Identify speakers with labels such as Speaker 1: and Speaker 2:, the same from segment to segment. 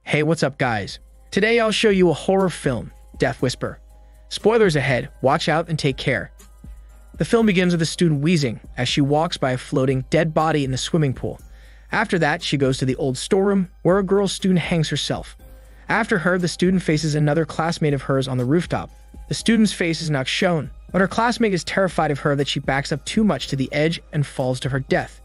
Speaker 1: Hey, what's up guys? Today I'll show you a horror film, Death Whisper. Spoilers ahead, watch out and take care. The film begins with a student wheezing as she walks by a floating dead body in the swimming pool. After that, she goes to the old storeroom where a girl student hangs herself. After her, the student faces another classmate of hers on the rooftop. The student's face is not shown, but her classmate is terrified of her that she backs up too much to the edge and falls to her death.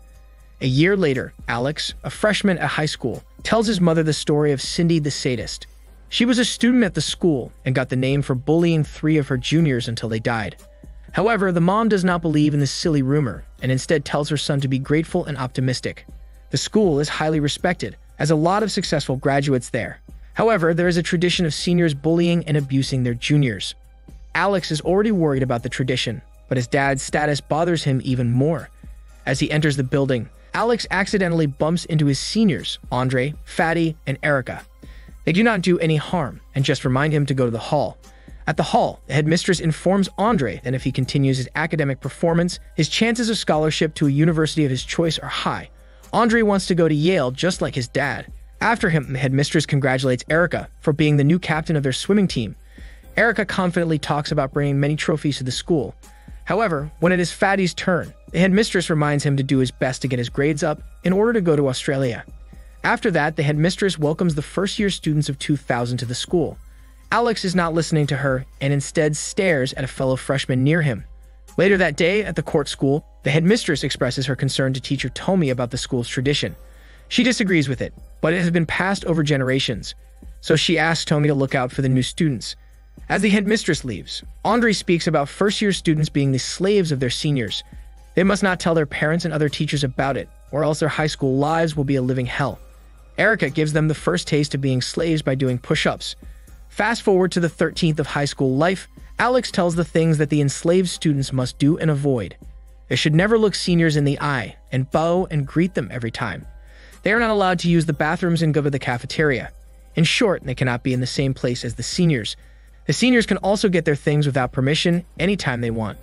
Speaker 1: A year later, Alex, a freshman at high school, tells his mother the story of Cindy the sadist. She was a student at the school and got the name for bullying 3 of her juniors until they died. However, the mom does not believe in this silly rumor and instead tells her son to be grateful and optimistic. The school is highly respected, as a lot of successful graduates there. However, there is a tradition of seniors bullying and abusing their juniors. Alex is already worried about the tradition, but his dad's status bothers him even more. As he enters the building, Alex accidentally bumps into his seniors, Andre, Fatty, and Erica. They do not do any harm and just remind him to go to the hall. At the hall, the headmistress informs Andre that if he continues his academic performance, his chances of scholarship to a university of his choice are high. Andre wants to go to Yale just like his dad. After him, the headmistress congratulates Erica for being the new captain of their swimming team. Erica confidently talks about bringing many trophies to the school. However, when it is Fatty's turn, the headmistress reminds him to do his best to get his grades up in order to go to Australia. After that, the headmistress welcomes the first-year students of 2000 to the school. Alex is not listening to her and instead stares at a fellow freshman near him. Later that day, at the court school, the headmistress expresses her concern to teacher Tommy about the school's tradition. She disagrees with it, but it has been passed over generations, so she asks Tommy to look out for the new students. As the headmistress leaves, Andre speaks about first-year students being the slaves of their seniors. They must not tell their parents and other teachers about it, or else their high school lives will be a living hell. Erica gives them the first taste of being slaves by doing push-ups. Fast forward to the 13th of high school life, Alex tells the things that the enslaved students must do and avoid. They should never look seniors in the eye and bow and greet them every time. They are not allowed to use the bathrooms and go to the cafeteria. In short, they cannot be in the same place as the seniors. The seniors can also get their things without permission anytime they want.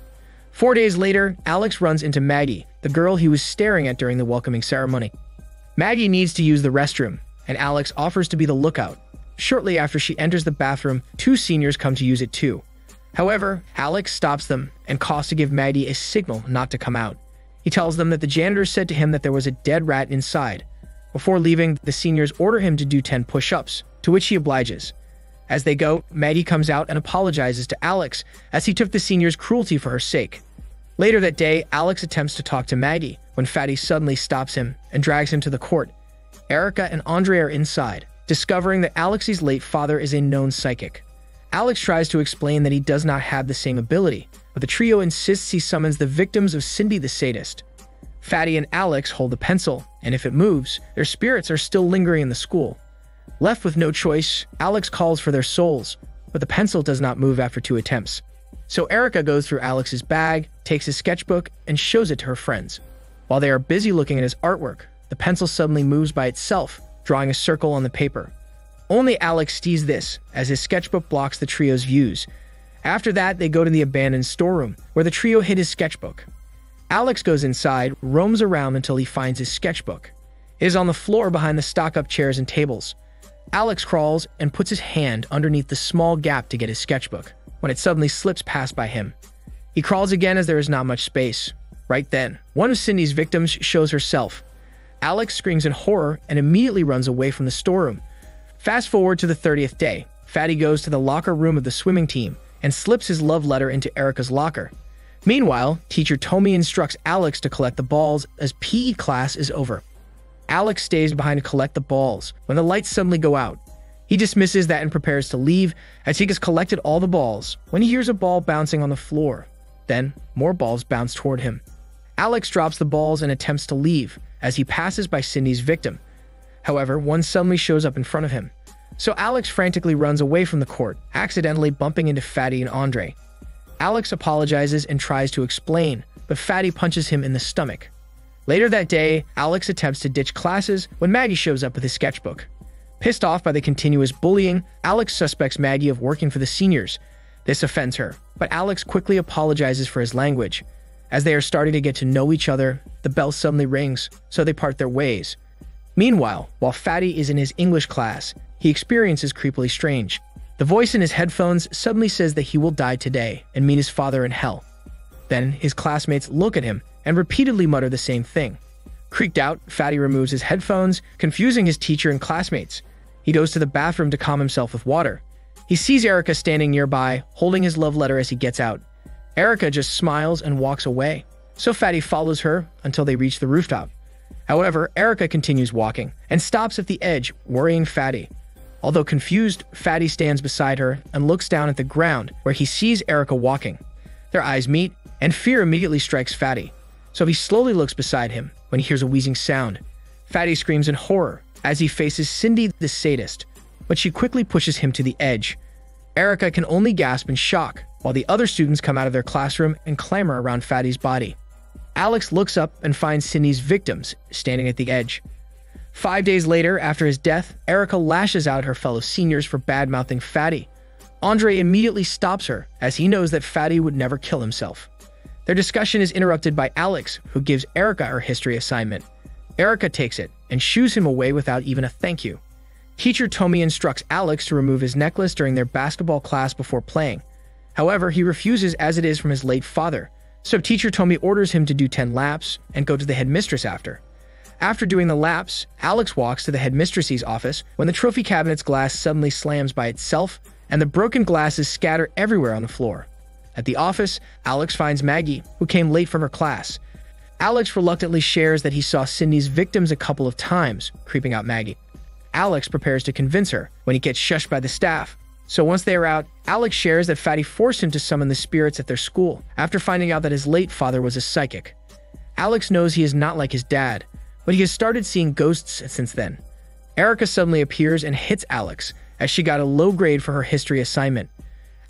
Speaker 1: 4 days later, Alex runs into Maggie, the girl he was staring at during the welcoming ceremony. Maggie needs to use the restroom, and Alex offers to be the lookout. Shortly after she enters the bathroom, 2 seniors come to use it too. However, Alex stops them and calls to give Maggie a signal not to come out. He tells them that the janitor said to him that there was a dead rat inside. Before leaving, the seniors order him to do 10 push-ups, to which he obliges. As they go, Maggie comes out and apologizes to Alex as he took the seniors' cruelty for her sake. Later that day, Alex attempts to talk to Maggie when Fatty suddenly stops him and drags him to the court. Erica and Andre are inside, discovering that Alex's late father is a known psychic. Alex tries to explain that he does not have the same ability, but the trio insists he summons the victims of Cindy the sadist. Fatty and Alex hold the pencil, and if it moves, their spirits are still lingering in the school. Left with no choice, Alex calls for their souls, but the pencil does not move after 2 attempts. So Erica goes through Alex's bag, takes his sketchbook, and shows it to her friends. While they are busy looking at his artwork, the pencil suddenly moves by itself, drawing a circle on the paper. Only Alex sees this, as his sketchbook blocks the trio's views. After that, they go to the abandoned storeroom, where the trio hid his sketchbook. Alex goes inside, roams around until he finds his sketchbook. It is on the floor behind the stock-up chairs and tables. Alex crawls and puts his hand underneath the small gap to get his sketchbook, when it suddenly slips past by him. He crawls again as there is not much space. Right then, one of Cindy's victims shows herself. Alex screams in horror and immediately runs away from the storeroom. Fast forward to the 30th day, Fatty goes to the locker room of the swimming team and slips his love letter into Erica's locker. Meanwhile, teacher Tommy instructs Alex to collect the balls as PE class is over. Alex stays behind to collect the balls when the lights suddenly go out. He dismisses that and prepares to leave as he has collected all the balls when he hears a ball bouncing on the floor. Then, more balls bounce toward him. Alex drops the balls and attempts to leave as he passes by Cindy's victim. However, one suddenly shows up in front of him. So Alex frantically runs away from the court, accidentally bumping into Fatty and Andre. Alex apologizes and tries to explain, but Fatty punches him in the stomach. Later that day, Alex attempts to ditch classes when Maggie shows up with his sketchbook. Pissed off by the continuous bullying, Alex suspects Maggie of working for the seniors. This offends her, but Alex quickly apologizes for his language. As they are starting to get to know each other, the bell suddenly rings, so they part their ways. Meanwhile, while Fatty is in his English class, he experiences creepily strange. The voice in his headphones suddenly says that he will die today and meet his father in hell. Then his classmates look at him and repeatedly mutter the same thing. Creeped out, Fatty removes his headphones, confusing his teacher and classmates. He goes to the bathroom to calm himself with water. He sees Erica standing nearby, holding his love letter as he gets out. Erica just smiles and walks away, so Fatty follows her until they reach the rooftop. However, Erica continues walking and stops at the edge, worrying Fatty. Although confused, Fatty stands beside her and looks down at the ground where he sees Erica walking. Their eyes meet, and fear immediately strikes Fatty, so he slowly looks beside him when he hears a wheezing sound. Fatty screams in horror as he faces Cindy the sadist, but she quickly pushes him to the edge. Erica can only gasp in shock, while the other students come out of their classroom and clamor around Fatty's body. Alex looks up and finds Cindy's victims standing at the edge. 5 days later, after his death, Erica lashes out her fellow seniors for bad-mouthing Fatty. Andre immediately stops her, as he knows that Fatty would never kill himself. Their discussion is interrupted by Alex, who gives Erica her history assignment. Erica takes it and shoos him away without even a thank you. Teacher Tomi instructs Alex to remove his necklace during their basketball class before playing. However, he refuses as it is from his late father, so Teacher Tomi orders him to do 10 laps and go to the headmistress after. After doing the laps, Alex walks to the headmistress's office when the trophy cabinet's glass suddenly slams by itself and the broken glasses scatter everywhere on the floor. At the office, Alex finds Maggie, who came late from her class. Alex reluctantly shares that he saw Cindy's victims a couple of times, creeping out Maggie. Alex prepares to convince her when he gets shushed by the staff. So once they are out, Alex shares that Fatty forced him to summon the spirits at their school after finding out that his late father was a psychic. Alex knows he is not like his dad, but he has started seeing ghosts since then. Erica suddenly appears and hits Alex, as she got a low grade for her history assignment.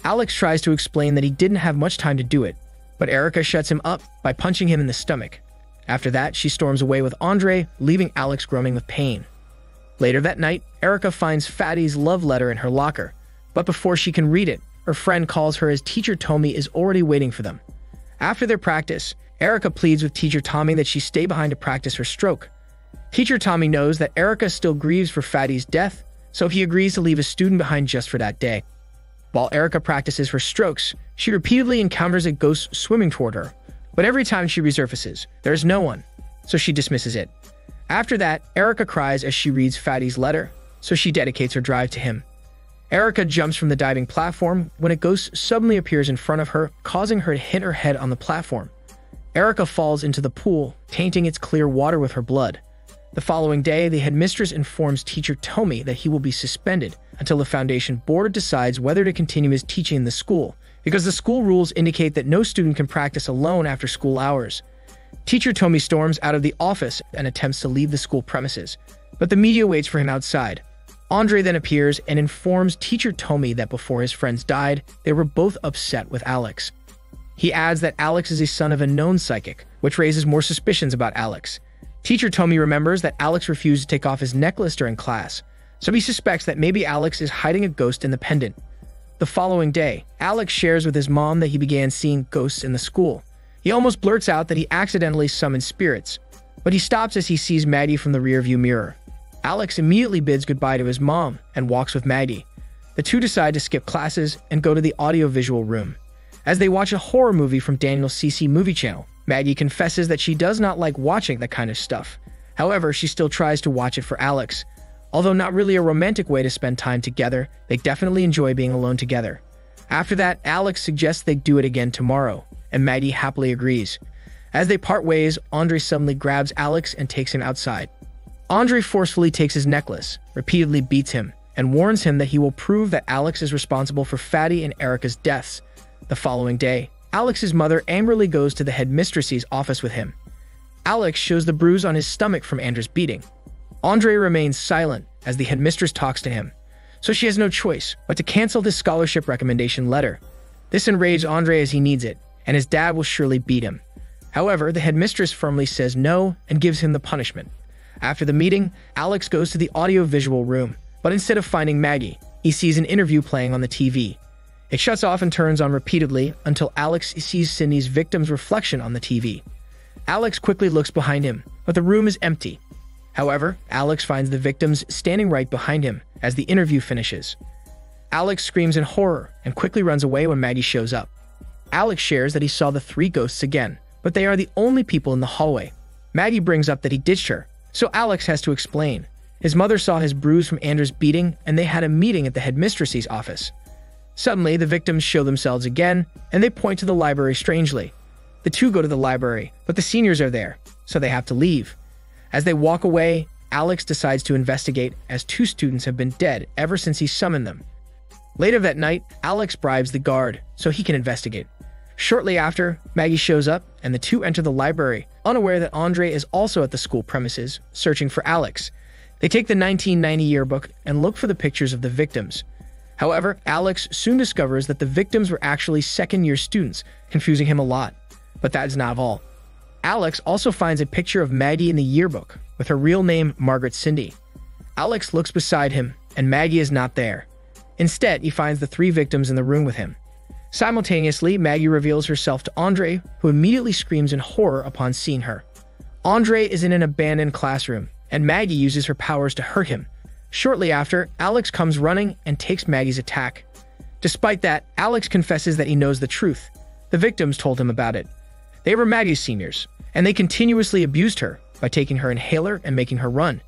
Speaker 1: Alex tries to explain that he didn't have much time to do it, but Erica shuts him up by punching him in the stomach. After that, she storms away with Andre, leaving Alex groaning with pain. Later that night, Erica finds Fatty's love letter in her locker, but before she can read it, her friend calls her as Teacher Tomi is already waiting for them. After their practice, Erica pleads with Teacher Tomi that she stay behind to practice her stroke. Teacher Tomi knows that Erica still grieves for Fatty's death, so he agrees to leave a student behind just for that day. While Erica practices her strokes, she repeatedly encounters a ghost swimming toward her, but every time she resurfaces, there is no one, so she dismisses it. After that, Erica cries as she reads Fatty's letter, so she dedicates her drive to him. Erica jumps from the diving platform when a ghost suddenly appears in front of her, causing her to hit her head on the platform. Erica falls into the pool, tainting its clear water with her blood. The following day, the headmistress informs Teacher Tomi that he will be suspended until the foundation board decides whether to continue his teaching in the school, because the school rules indicate that no student can practice alone after school hours. Teacher Tomi storms out of the office and attempts to leave the school premises, but the media waits for him outside. Andre then appears and informs Teacher Tomi that before his friends died, they were both upset with Alex. He adds that Alex is a son of a known psychic, which raises more suspicions about Alex. Teacher Tomi remembers that Alex refused to take off his necklace during class, so he suspects that maybe Alex is hiding a ghost in the pendant. The following day, Alex shares with his mom that he began seeing ghosts in the school. He almost blurts out that he accidentally summoned spirits, but he stops as he sees Maddie from the rearview mirror. Alex immediately bids goodbye to his mom and walks with Maddie. The two decide to skip classes and go to the audiovisual room. As they watch a horror movie from Daniel's CC Movie Channel, Maggie confesses that she does not like watching that kind of stuff. However, she still tries to watch it for Alex. Although not really a romantic way to spend time together, they definitely enjoy being alone together. After that, Alex suggests they do it again tomorrow, and Maggie happily agrees. As they part ways, Andre suddenly grabs Alex and takes him outside. Andre forcefully takes his necklace, repeatedly beats him, and warns him that he will prove that Alex is responsible for Fatty and Erica's deaths. The following day, Alex's mother angrily goes to the headmistress's office with him. Alex shows the bruise on his stomach from Andrew's beating. Andre remains silent as the headmistress talks to him, so she has no choice but to cancel his scholarship recommendation letter. This enrages Andre as he needs it, and his dad will surely beat him. However, the headmistress firmly says no and gives him the punishment. After the meeting, Alex goes to the audio-visual room, but instead of finding Maggie, he sees an interview playing on the TV. It shuts off and turns on repeatedly until Alex sees Sydney's victim's reflection on the TV. Alex quickly looks behind him, but the room is empty. However, Alex finds the victims standing right behind him as the interview finishes. Alex screams in horror and quickly runs away when Maggie shows up. Alex shares that he saw the three ghosts again, but they are the only people in the hallway. Maggie brings up that he ditched her, so Alex has to explain. His mother saw his bruise from Andrew's beating, and they had a meeting at the headmistress's office. Suddenly, the victims show themselves again, and they point to the library strangely. The two go to the library, but the seniors are there, so they have to leave. As they walk away, Alex decides to investigate, as two students have been dead ever since he summoned them. Later that night, Alex bribes the guard so he can investigate. Shortly after, Maggie shows up, and the two enter the library, unaware that Andre is also at the school premises, searching for Alex. They take the 1990 yearbook and look for the pictures of the victims. However, Alex soon discovers that the victims were actually second-year students, confusing him a lot. But that is not all. Alex also finds a picture of Maggie in the yearbook, with her real name Margaret Cindy. Alex looks beside him, and Maggie is not there. Instead, he finds the three victims in the room with him. Simultaneously, Maggie reveals herself to Andre, who immediately screams in horror upon seeing her. Andre is in an abandoned classroom, and Maggie uses her powers to hurt him. Shortly after, Alex comes running and takes Maggie's attack. Despite that, Alex confesses that he knows the truth. The victims told him about it. They were Maggie's seniors, and they continuously abused her by taking her inhaler and making her run.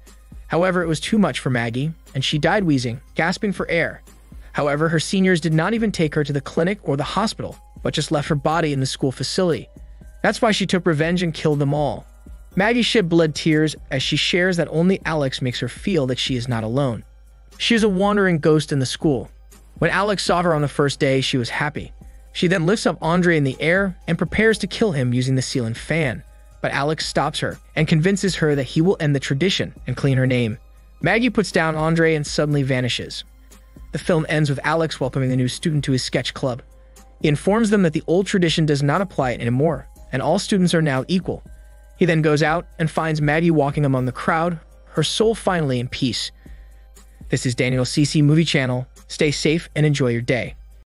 Speaker 1: However, it was too much for Maggie, and she died wheezing, gasping for air. However, her seniors did not even take her to the clinic or the hospital, but just left her body in the school facility. That's why she took revenge and killed them all. Maggie shed blood tears as she shares that only Alex makes her feel that she is not alone. She is a wandering ghost in the school. When Alex saw her on the first day, she was happy. She then lifts up Andre in the air and prepares to kill him using the ceiling fan. But Alex stops her and convinces her that he will end the tradition and clean her name. Maggie puts down Andre and suddenly vanishes. The film ends with Alex welcoming a new student to his sketch club. He informs them that the old tradition does not apply anymore, and all students are now equal. He then goes out and finds Maggie walking among the crowd, her soul finally in peace. This is Daniel CC Movie Channel. Stay safe and enjoy your day.